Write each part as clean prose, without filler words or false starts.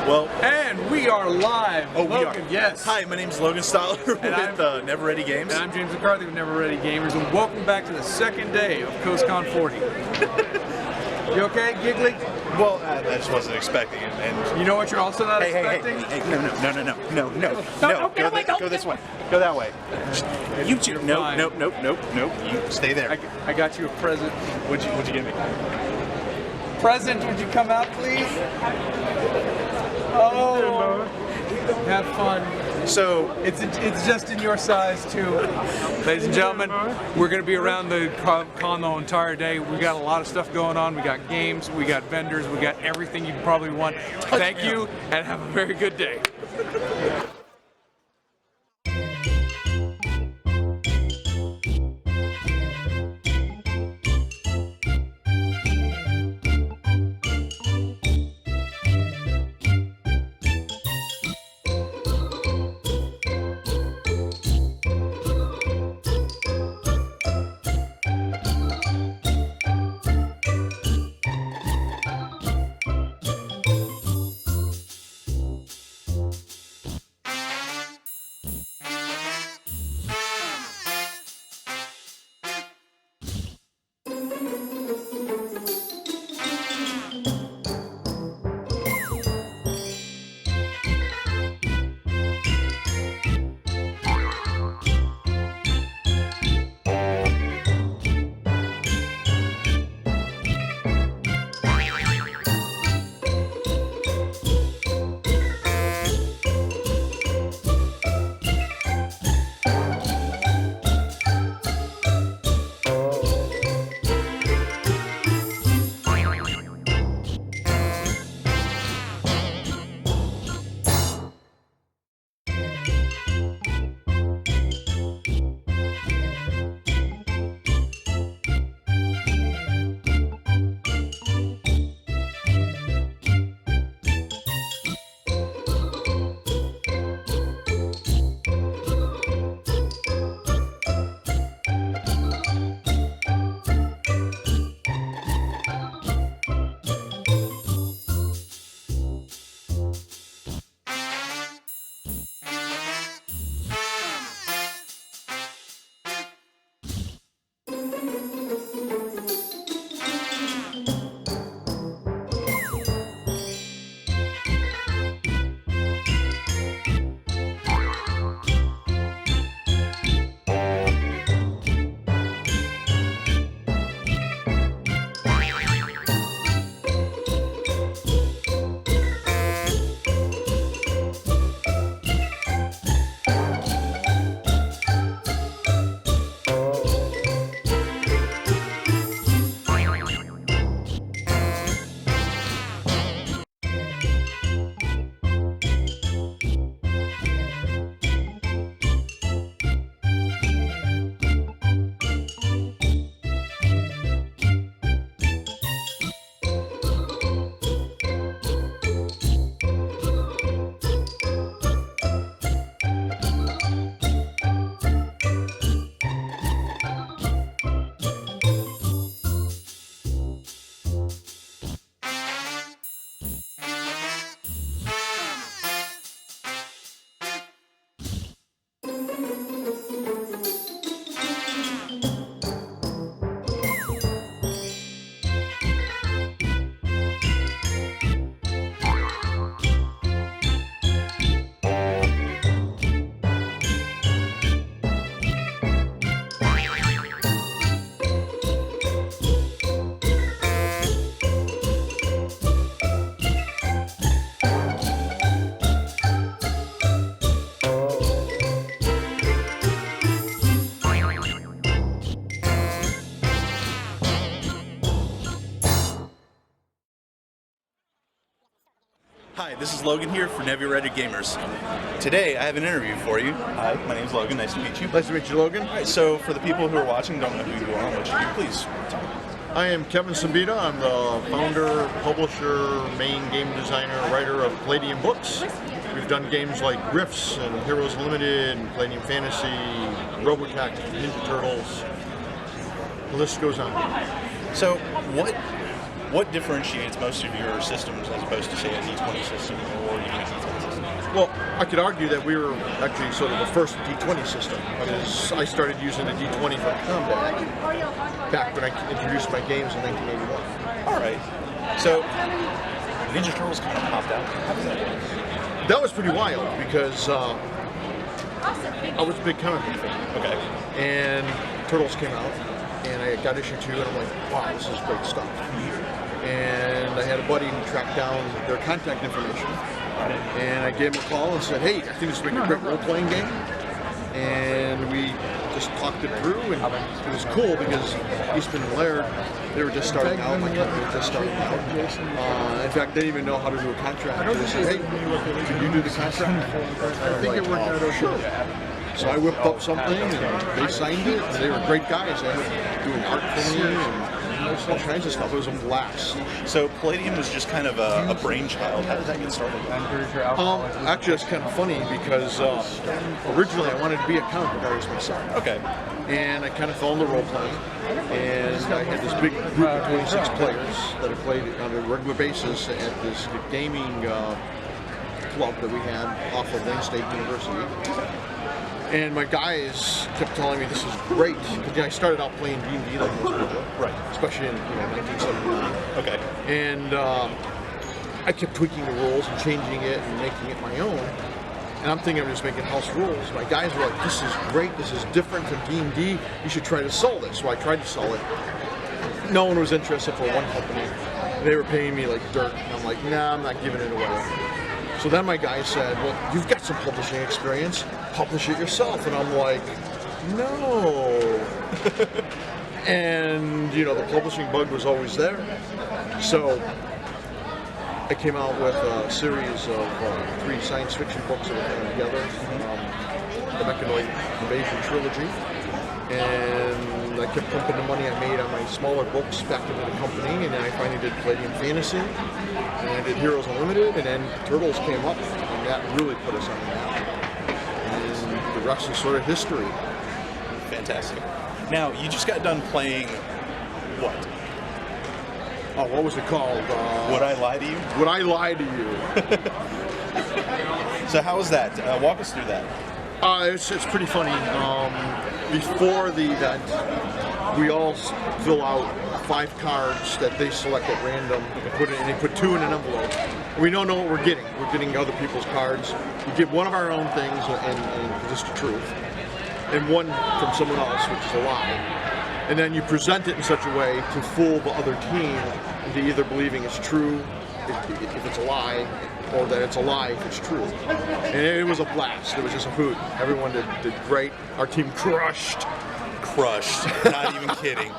Well, And we are live. oh, Logan, we are. yes. Hi, my name is Logan Stoller with Never Ready Games. And I'm James McCarthy with Never Ready Gamers, and welcome back to the second day of CoastCon 40. You okay, Giggly? Well, I just wasn't expecting it. And You know what you're also not expecting? no. Go this way. Go that way. You two. fine. Nope. You stay there. I got you a present. What'd you give me? Present, would you come out, please? Oh, have fun. So, It's just in your size too. Ladies and gentlemen, we're going to be around the con the entire day. We got a lot of stuff going on. We got games, we got vendors, we got everything you probably want. Thank you, and have a very good day. hi, this is Logan here for Never Ready Gamers. Today, I have an interview for you. Hi, my name's Logan. Nice to meet you. Nice to meet you, Logan. All right, so for the people who are watching, don't know who you are, what you do, please tell me. I am Kevin Sambita. I'm the founder, publisher, main game designer, writer of Palladium Books. We've done games like Rifts and Heroes Limited, and Palladium Fantasy, Robotech, Ninja Turtles. The list goes on. So, what differentiates most of your systems as opposed to, say, a D20 system or even a D10 system? Well, I could argue that we were actually sort of the first D20 system, because I started using the D20 for combat back when I introduced my games in 1981. All right. So, Ninja Turtles kind of popped out. How did that work? That was pretty wild, because I was a big comic book fan. Okay. And Turtles came out, and I got issue 2, and I'm like, wow, this is great stuff. And I had a buddy who tracked down their contact information, and I gave him a call and said, hey, I think this would make a great role-playing game. And we just talked it through, and it was cool because Eastman and Laird, they were just starting out, my company was just starting out. In fact, they didn't even know how to do a contract. They said, hey, can you do the contract? I think it worked out okay. So I whipped up something, and they signed it, and they were great guys. They ended up doing art for me, and all kinds of stuff. It was a blast. So Palladium was just kind of a brainchild. How did that get started? Actually, that's kind of funny because originally I wanted to be a comic book artist myself. Okay. And I kind of fell into role playing, and I had this big group of 26 players that I played on a regular basis at this gaming club that we had off of Wayne State University. And my guys kept telling me this is great. Because I started out playing D&D like most people, Right. especially in 1979. Okay. And I kept tweaking the rules and changing it and making it my own. And I'm thinking I'm just making house rules. My guys were like, this is great, this is different from D&D, you should try to sell this. So I tried to sell it. No one was interested for one company. They were paying me like dirt. And I'm like, nah, I'm not giving it away. So then my guy said, well, you've got some publishing experience, publish it yourself. And I'm like, no. And, you know, the publishing bug was always there. So I came out with a series of 3 science fiction books that were put together, the Mechanoid Invasion trilogy. And I kept pumping the money I made on my smaller books back into the company, and then I finally did Palladium Fantasy, and I did Heroes Unlimited, and then Turtles came up, and that really put us on the map. And the rest is sort of history. Fantastic. Now, you just got done playing what? Oh, what was it called? Would I Lie to You? Would I Lie to You? So how was that? Walk us through that. It's pretty funny. Before the event, we all fill out 5 cards that they select at random and they put 2 in an envelope. We don't know what we're getting. We're getting other people's cards. We get one of our own things and just the truth, and one from someone else, which is a lie. And then you present it in such a way to fool the other team into either believing it's true if it's a lie, or that it's a lie if it's true. And it was a blast. It was just a hoot. Everyone did great. Our team crushed. Not even kidding.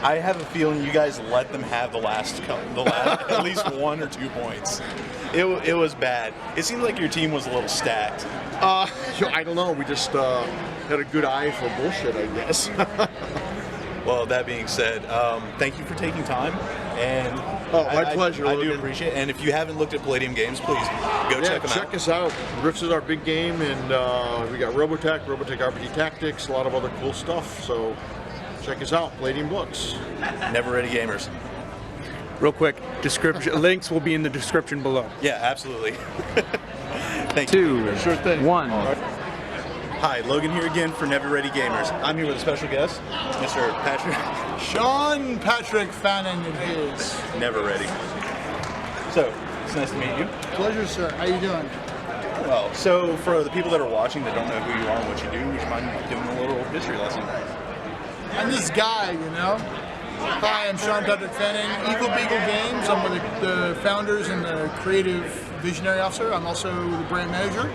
I have a feeling you guys let them have the last at least 1 or 2 points. It was bad. It seemed like your team was a little stacked. I don't know. We just had a good eye for bullshit, I guess. Well, that being said, thank you for taking time. And my pleasure. I do appreciate it. And if you haven't looked at Palladium Games, please go check them out. Check us out. Rifts is our big game, and we got Robotech RPG Tactics, a lot of other cool stuff. So check us out. Palladium Books. Never Ready Gamers. Real quick, description links will be in the description below. Yeah, absolutely. Thank you. 2, Sure thing. 1. Hi, Logan here again for Never Ready Gamers. I'm here with a special guest, Mr. Patrick. Sean Patrick Fanning it is. Never Ready. So, it's nice to meet you. Pleasure, sir. How you doing? Well, so for the people that are watching that don't know who you are and what you do, would you mind giving them a little history lesson? I'm this guy, you know. Hi, I'm Sean Patrick Fanning, Eagle Beagle Games. I'm one of the founders and the creative visionary officer. I'm also the brand manager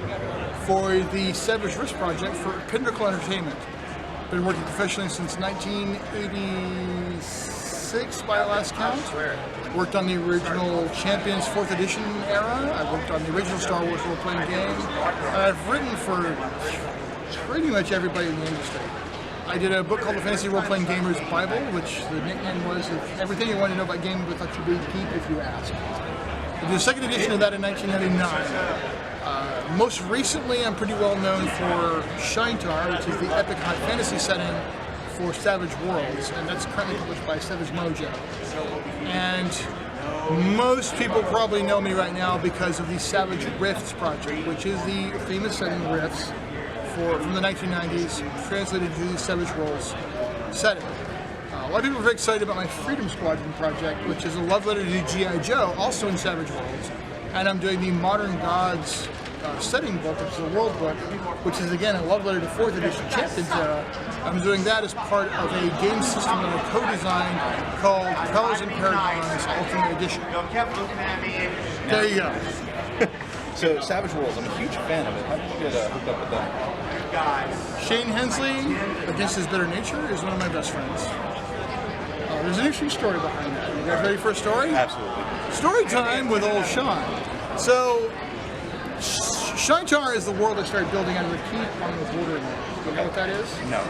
for the Savage Risk project for Pinnacle Entertainment. Been working professionally since 1986 by last count. Worked on the original Champions 4th Edition era. I worked on the original Star Wars role-playing game. And I've written for pretty much everybody in the industry. I did a book called The Fantasy Role-Playing Gamer's Bible, which the nickname was everything you want to know about gaming without you being deep if you ask. I did a 2nd edition of that in 1999. Most recently, I'm pretty well known for Shinetar, which is the epic high fantasy setting for Savage Worlds, and that's currently published by Savage Mojo. And most people probably know me right now because of the Savage Rifts project, which is the famous setting Rifts from the 1990s, translated to the Savage Worlds setting. A lot of people are very excited about my Freedom Squadron project, which is a love letter to G.I. Joe, also in Savage Worlds. And I'm doing the Modern Gods setting book, which is a world book, which is again a love letter to 4th edition Champions era. I'm doing that as part of a game system that I co-designed called Colors and Paragons Ultimate Edition. There you go. So Savage Worlds, I'm a huge fan of it. How did you get hooked up with that? Shane Hensley, against his better nature, is one of my best friends. There's an interesting story behind that. You guys ready for a story? Absolutely. Story time with old Sean. So, Shinetar is the world I started building under the Keep on the Borderlands. Do you know what that is? No.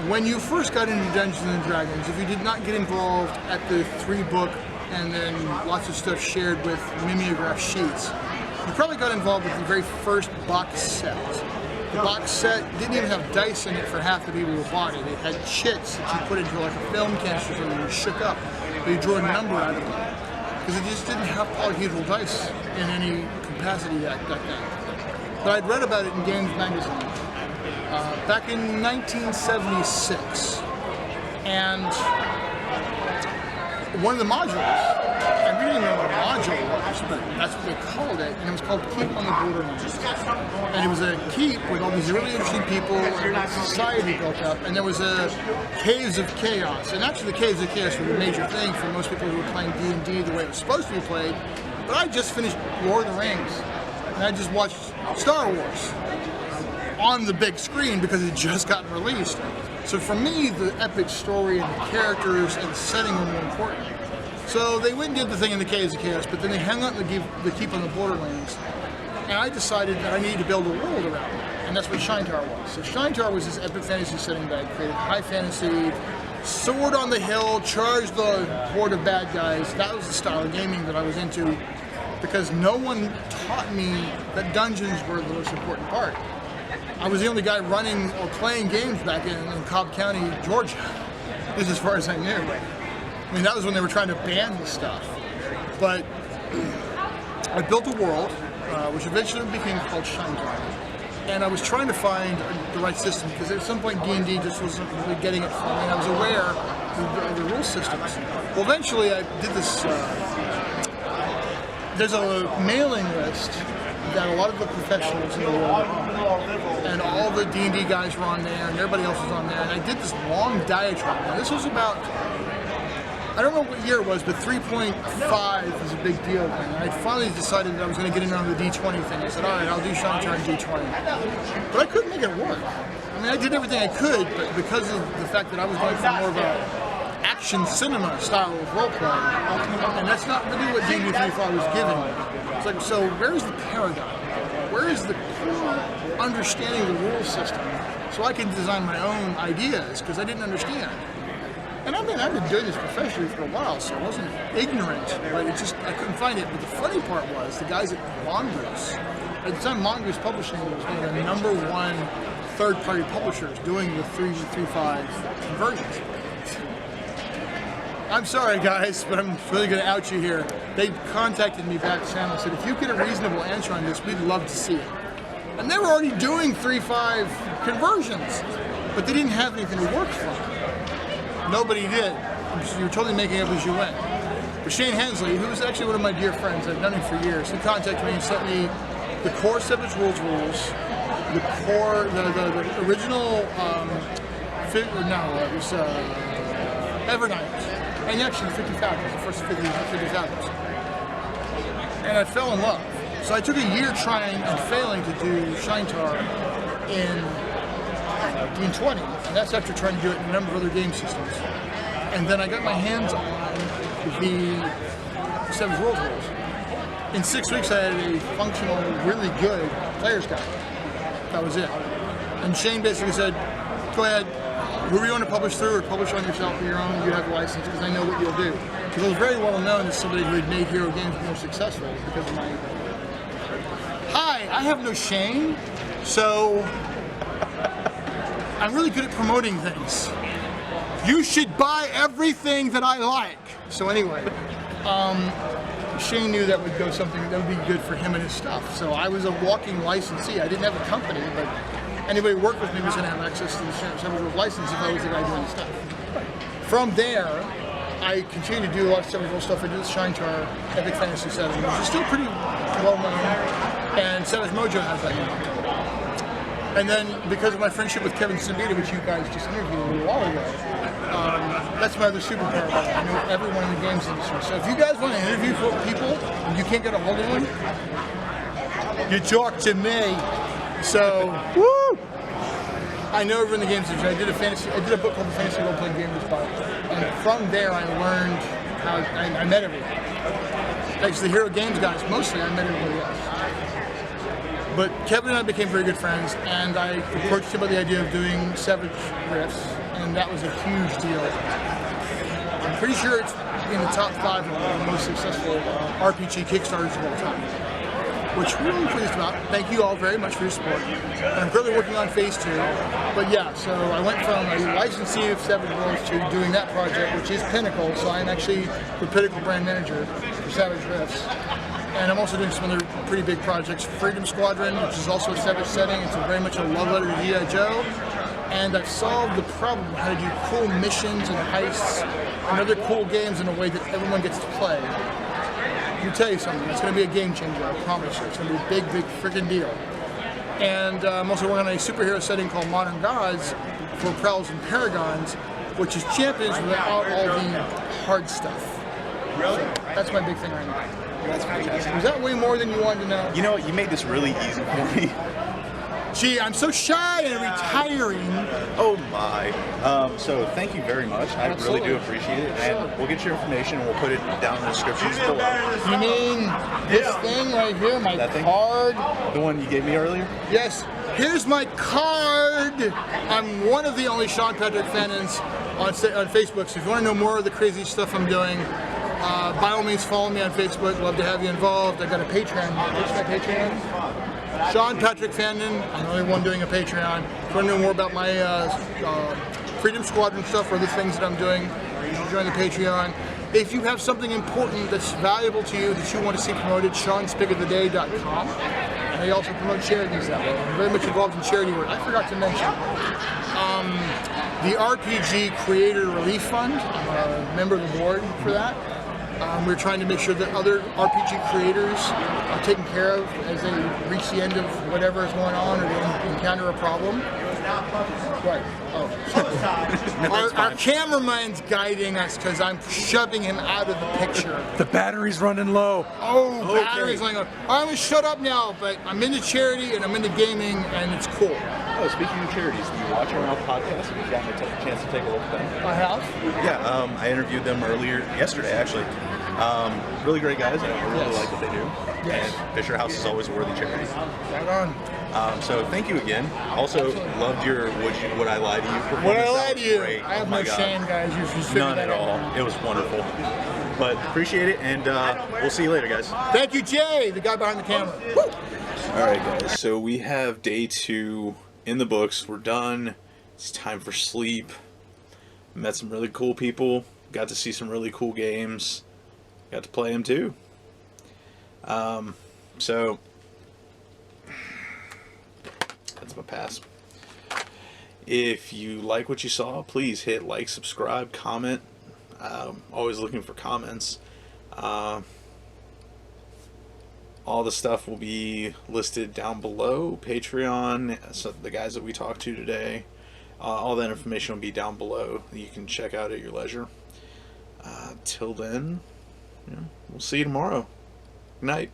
When you first got into Dungeons and Dragons, if you did not get involved at the 3-book and then lots of stuff shared with mimeograph sheets, you probably got involved with the very first box set. The box set didn't even have dice in it for half the people who bought it. It had chits that you put into like a film canister so you shook up, but you drew a number out of it. Because it just didn't have polyhedral dice in any capacity back then. But I'd read about it in Games Magazine back in 1976. And one of the modules, I really didn't know what a module was, but that's what they called it, and it was called Keep on the Borderlands. And it was a keep with all these really interesting people and a society built up, and there was a Caves of Chaos. And actually the Caves of Chaos were the major thing for most people who were playing D&D the way it was supposed to be played. But I just finished Lord of the Rings, and I just watched Star Wars on the big screen because it just gotten released. So for me, the epic story and the characters and the setting were more important. So they went and did the thing in the Caves of Chaos, but then they hung up the Keep on the Borderlands. And I decided that I needed to build a world around it. And that's what Shinetar was. So Shinetar was this epic fantasy setting that I created high fantasy, sword on the hill, charge the horde of bad guys. That was the style of gaming that I was into because no one taught me that dungeons were the most important part. I was the only guy running or playing games back in Cobb County, Georgia. This is as far as I knew. I mean, that was when they were trying to ban this stuff. But I built a world, which eventually became called Shinetar. And I was trying to find the right system, because at some point D&D just wasn't really getting it for me, and I was aware of the rule systems. Well, eventually I did this, there's a mailing list that a lot of the professionals in the world are on. And all the D&D guys were on there, and everybody else was on there, and I did this long diatribe. Now, this was about, I don't know what year it was, but 3.5 was a big deal then. And I finally decided that I was going to get in on the D20 thing. I said, all right, I'll do Shinetar and D20. But I couldn't make it work. I mean, I did everything I could, but because of the fact that I was going for more of a action cinema style of role-playing, and that's not really what D&D 3.5 was giving me. It's like, so where's the paradigm? Where is the core understanding of the rule system so I can design my own ideas, because I didn't understand. And I mean, I've been doing this professionally for a while, so I wasn't ignorant, but it just, I couldn't find it. But the funny part was, the guys at Mongoose, at the time Mongoose Publishing was one of the #1 third-party publishers doing the 3.5 conversions. I'm sorry, guys, but I'm really going to out you here. They contacted me back, Sam, and said, if you get a reasonable answer on this, we'd love to see it. And they were already doing 3.5 conversions, but they didn't have anything to work from. Nobody did. You were totally making up as you went. But Shane Hensley, who was actually one of my dear friends, I've known him for years, he contacted me and sent me the core Savage Worlds rules, the core, the original, it was Evernight. And actually 50 Falcons, the first 50 Falcons. And I fell in love. So I took a year trying and failing to do Shinetar in D20, and that's after trying to do it in a number of other game systems. And then I got my hands on the Savage Worlds rules. In 6 weeks I had a functional, really good player's guide. That was it. And Shane basically said, go ahead, whoever you want to publish through or publish on yourself or your own, you have the license, because I know what you'll do. Because I was very well known as somebody who had made hero games more successful because of my... Hi, I have no shame, so I'm really good at promoting things. You should buy everything that I like. So anyway, Shane knew that would go something that would be good for him and his stuff. So I was a walking licensee. I didn't have a company, but anybody who worked with me was going to have access to the Savage Worlds license if I was the guy doing the stuff. From there, I continue to do a lot of Savage Worlds stuff. I do the Shine Tar, Epic Fantasy 7, which is still pretty well known, and Savage Mojo has that now. And then, because of my friendship with Kevin Sabita, which you guys just interviewed a little while ago, that's my other superpower. I know everyone in the games industry. So if you guys want to interview people and you can't get a hold of them, you talk to me. So, woo! I know everyone in the games industry. I did a book called The Fantasy Role Playing Gamers Bible, and from there I learned how I met everyone. Thanks to the Hero Games guys, mostly I met everybody else. But Kevin and I became very good friends, and I approached him about the idea of doing Savage Rifts, and that was a huge deal. I'm pretty sure it's in the top 5 of the most successful RPG Kickstarters of all time, which we're really pleased about. Thank you all very much for your support. And I'm currently working on Phase 2. But yeah, so I went from a licensee of Savage Worlds to doing that project, which is Pinnacle, so I'm actually the Pinnacle brand manager for Savage Rifts. And I'm also doing some other pretty big projects. Freedom Squadron, which is also a Savage setting. It's very much a love letter to G.I. Joe. And I've solved the problem of how to do cool missions and heists and other cool games in a way that everyone gets to play. Let me tell you something, it's going to be a game changer, I promise you. It's going to be a big, big freaking deal. And I'm also working on a superhero setting called Modern Gods for Prowls and Paragons, which is champions without all the hard stuff. So that's my big thing right now. That's fantastic. Was that way more than you wanted to know? You know what? You made this really easy for me. Gee, I'm so shy and retiring. Oh my. So thank you very much. I really do appreciate it. And we'll get your information and we'll put it down in the description below. You mean this thing right here, my That thing? card? The one you gave me earlier? Yes, here's my card. I'm one of the only Sean Patrick fans on Facebook, so if you want to know more of the crazy stuff I'm doing, by all means follow me on Facebook. Love to have you involved. I've got a Patreon. What's my Patreon? Sean Patrick Fandon. I'm the only one doing a Patreon. If you want to know more about my Freedom Squadron stuff or other things that I'm doing, you can join the Patreon. If you have something important that's valuable to you that you want to see promoted, SeanSpigoftheday.com. And I also promote charities that way. I'm very much involved in charity work. I forgot to mention the RPG Creator Relief Fund. I'm a member of the board for that. We're trying to make sure that other RPG creators are taken care of as they reach the end of whatever is going on or they encounter a problem. Right. Oh, sorry. Our cameraman's guiding us because I'm shoving him out of the picture. The battery's running low. Oh, battery's running low. I'm going to shut up now, but I'm into charity and I'm into gaming and it's cool. Oh, speaking of charities, do you watch our own podcast? Have you gotten a chance to take a look at them? I have? Yeah, I interviewed them yesterday actually. Really great guys, and I really like what they do. Yes. And Fisher House is always a worthy charity. Right on. So thank you again. Also, loved your Would I Lie to You performance. Would I That lie was to you? great. I have Oh my no God. shame, guys. You should figure None that at out. all. It was wonderful. But appreciate it, and we'll see you later, guys. Thank you, Jay, the guy behind the camera. Woo! All right, guys. So we have day 2 in the books. We're done. It's time for sleep. Met some really cool people. Got to see some really cool games. Got to play them too. So that's my pass. If you like what you saw, please hit like, subscribe, comment. Always looking for comments. All the stuff will be listed down below. Patreon, so the guys that we talked to today, all that information will be down below. You can check out at your leisure. Till then, we'll see you tomorrow. Good night.